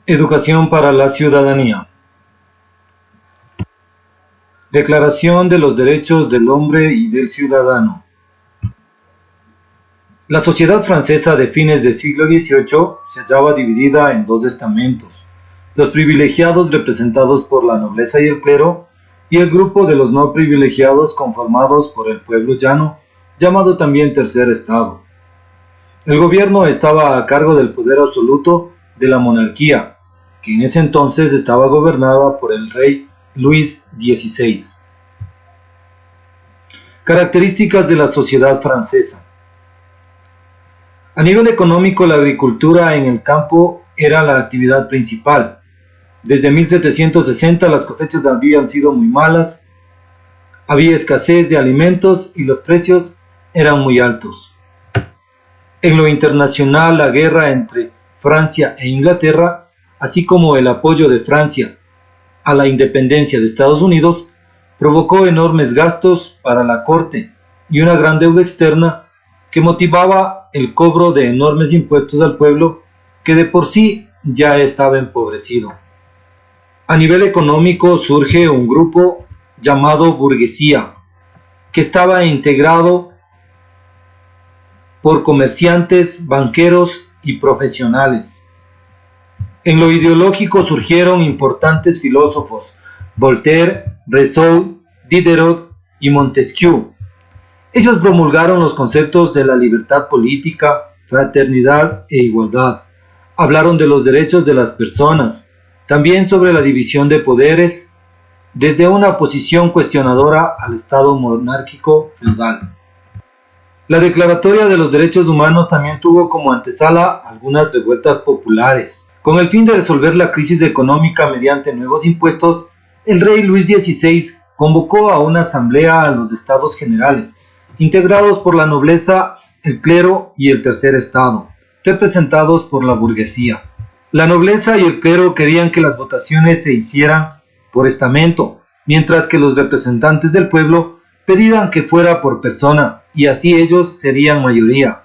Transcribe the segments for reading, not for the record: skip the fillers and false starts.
Educación para la ciudadanía. Declaración de los Derechos del Hombre y del Ciudadano. La sociedad francesa de fines del siglo XVIII se hallaba dividida en dos estamentos: los privilegiados representados por la nobleza y el clero, y el grupo de los no privilegiados conformados por el pueblo llano, llamado también tercer estado. El gobierno estaba a cargo del poder absoluto de la monarquía, que en ese entonces estaba gobernada por el rey Luis XVI. Características de la sociedad francesa. A nivel económico, la agricultura en el campo era la actividad principal. Desde 1760 las cosechas habían sido muy malas, había escasez de alimentos y los precios eran muy altos. En lo internacional, la guerra entre Francia e Inglaterra, así como el apoyo de Francia a la independencia de Estados Unidos, provocó enormes gastos para la corte y una gran deuda externa que motivaba el cobro de enormes impuestos al pueblo, que de por sí ya estaba empobrecido. A nivel económico surge un grupo llamado burguesía, que estaba integrado por comerciantes, banqueros y profesionales. En lo ideológico surgieron importantes filósofos: Voltaire, Rousseau, Diderot y Montesquieu. Ellos promulgaron los conceptos de la libertad política, fraternidad e igualdad. Hablaron de los derechos de las personas, también sobre la división de poderes, desde una posición cuestionadora al Estado monárquico feudal. La Declaratoria de los Derechos Humanos también tuvo como antesala algunas revueltas populares. Con el fin de resolver la crisis económica mediante nuevos impuestos, el rey Luis XVI convocó a una asamblea a los Estados Generales, integrados por la nobleza, el clero y el tercer estado, representados por la burguesía. La nobleza y el clero querían que las votaciones se hicieran por estamento, mientras que los representantes del pueblo pedían que fuera por persona, y así ellos serían mayoría.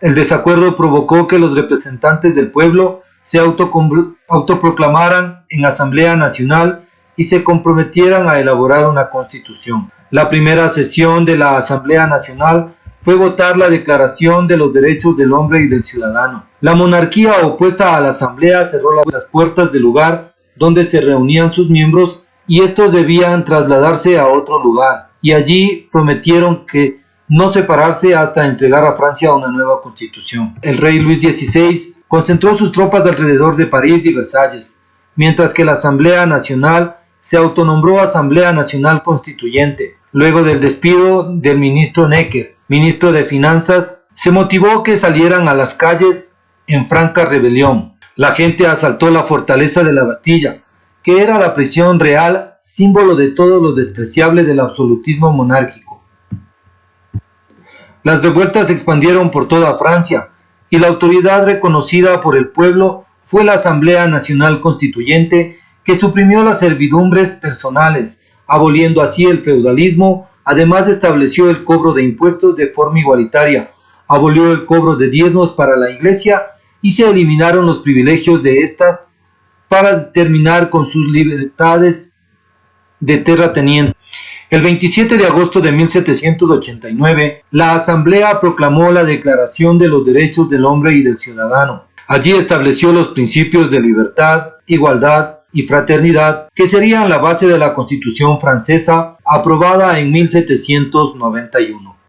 El desacuerdo provocó que los representantes del pueblo se autoproclamaran en Asamblea Nacional y se comprometieran a elaborar una constitución. La primera sesión de la Asamblea Nacional fue votar la Declaración de los Derechos del Hombre y del Ciudadano. La monarquía opuesta a la Asamblea cerró las puertas del lugar donde se reunían sus miembros y estos debían trasladarse a otro lugar, y allí prometieron que no separarse hasta entregar a Francia una nueva constitución. El rey Luis XVI concentró sus tropas alrededor de París y Versalles, mientras que la Asamblea Nacional se autonombró Asamblea Nacional Constituyente. Luego del despido del ministro Necker, ministro de Finanzas, se motivó que salieran a las calles en franca rebelión. La gente asaltó la fortaleza de la Bastilla, que era la prisión real, símbolo de todo lo despreciable del absolutismo monárquico. Las revueltas se expandieron por toda Francia, y la autoridad reconocida por el pueblo fue la Asamblea Nacional Constituyente, que suprimió las servidumbres personales, aboliendo así el feudalismo. Además estableció el cobro de impuestos de forma igualitaria, abolió el cobro de diezmos para la Iglesia y se eliminaron los privilegios de estas para terminar con sus libertades de terrateniente. El 27 de agosto de 1789, la Asamblea proclamó la Declaración de los Derechos del Hombre y del Ciudadano. Allí estableció los principios de libertad, igualdad y fraternidad, que serían la base de la Constitución francesa, aprobada en 1791.